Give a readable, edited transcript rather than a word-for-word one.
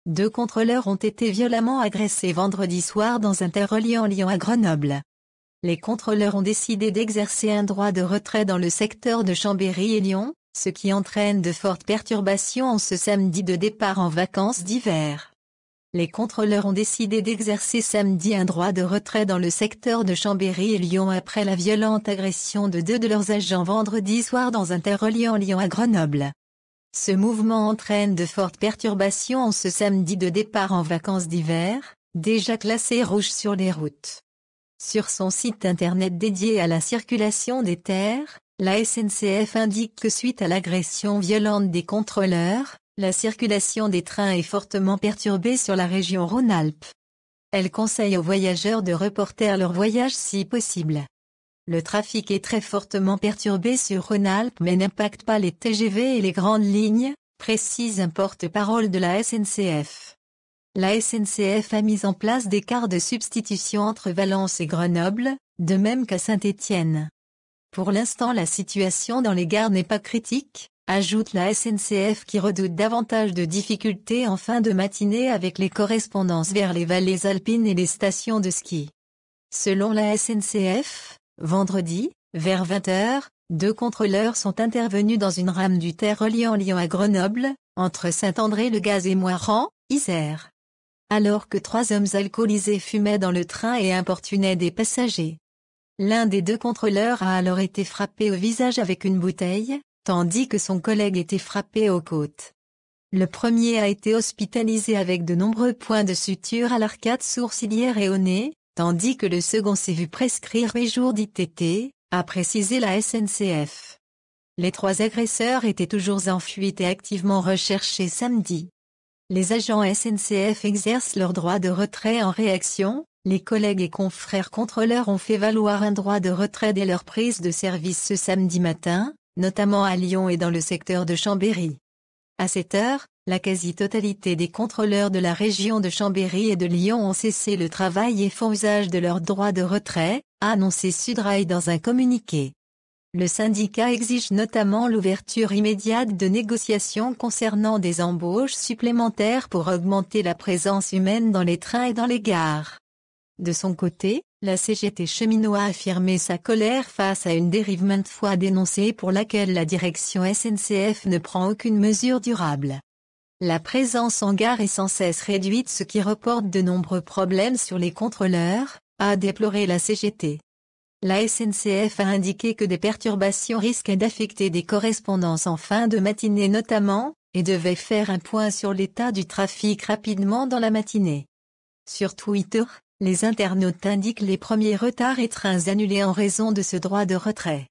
2 contrôleurs ont été violemment agressés vendredi soir dans un train reliant Lyon à Grenoble. Les contrôleurs ont décidé d'exercer un droit de retrait dans le secteur de Chambéry et Lyon, ce qui entraîne de fortes perturbations en ce samedi de départ en vacances d'hiver. Les contrôleurs ont décidé d'exercer samedi un droit de retrait dans le secteur de Chambéry et Lyon après la violente agression de 2 de leurs agents vendredi soir dans un train reliant Lyon à Grenoble. Ce mouvement entraîne de fortes perturbations en ce samedi de départ en vacances d'hiver, déjà classé rouge sur les routes. Sur son site internet dédié à la circulation des terres, la SNCF indique que suite à l'agression violente des contrôleurs, la circulation des trains est fortement perturbée sur la région Rhône-Alpes. Elle conseille aux voyageurs de reporter leur voyage si possible. Le trafic est très fortement perturbé sur Rhône-Alpes mais n'impacte pas les TGV et les grandes lignes, précise un porte-parole de la SNCF. La SNCF a mis en place des cars de substitution entre Valence et Grenoble, de même qu'à Saint-Étienne. Pour l'instant la situation dans les gares n'est pas critique, ajoute la SNCF qui redoute davantage de difficultés en fin de matinée avec les correspondances vers les vallées alpines et les stations de ski. Selon la SNCF, vendredi, vers 20h, 2 contrôleurs sont intervenus dans une rame du train reliant Lyon à Grenoble, entre Saint-André-le-Gaz et Moirans, Isère. Alors que 3 hommes alcoolisés fumaient dans le train et importunaient des passagers. L'un des 2 contrôleurs a alors été frappé au visage avec une bouteille, tandis que son collègue était frappé aux côtes. Le premier a été hospitalisé avec de nombreux points de suture à l'arcade sourcilière et au nez, tandis que le second s'est vu prescrire 8 jours d'ITT, a précisé la SNCF. Les 3 agresseurs étaient toujours en fuite et activement recherchés samedi. Les agents SNCF exercent leur droit de retrait en réaction. Les collègues et confrères contrôleurs ont fait valoir un droit de retrait dès leur prise de service ce samedi matin, notamment à Lyon et dans le secteur de Chambéry. À cette heure, la quasi-totalité des contrôleurs de la région de Chambéry et de Lyon ont cessé le travail et font usage de leur droit de retrait, a annoncé Sudrail dans un communiqué. Le syndicat exige notamment l'ouverture immédiate de négociations concernant des embauches supplémentaires pour augmenter la présence humaine dans les trains et dans les gares. De son côté, la CGT cheminot a affirmé sa colère face à une dérive maintes fois dénoncée pour laquelle la direction SNCF ne prend aucune mesure durable. La présence en gare est sans cesse réduite ce qui reporte de nombreux problèmes sur les contrôleurs, a déploré la CGT. La SNCF a indiqué que des perturbations risquaient d'affecter des correspondances en fin de matinée notamment, et devait faire un point sur l'état du trafic rapidement dans la matinée. Sur Twitter, les internautes indiquent les premiers retards et trains annulés en raison de ce droit de retrait.